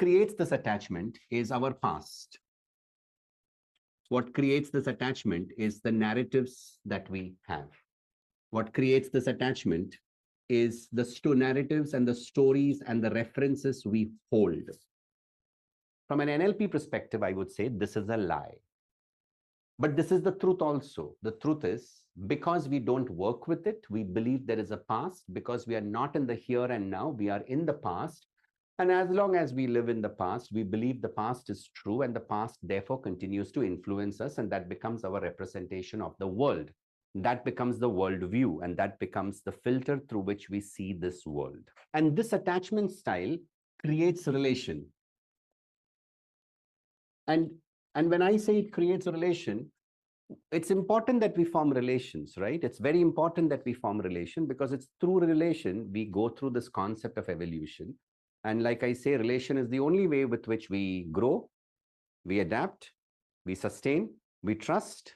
creates this attachment is our past. What creates this attachment is the narratives that we have. What creates this attachment is the narratives and the stories and the references we hold. From an NLP perspective, I would say this is a lie. But this is the truth also. The truth is, because we don't work with it, we believe there is a past. Because we are not in the here and now, we are in the past. And as long as we live in the past, we believe the past is true, and the past therefore continues to influence us, and that becomes our representation of the world. That becomes the world view, and that becomes the filter through which we see this world. And this attachment style creates relation. And when I say it creates a relation, it's important that we form relations, right? It's very important that we form relation, because it's through relation we go through this concept of evolution. And like I say, relation is the only way with which we grow, we adapt, we sustain, we trust,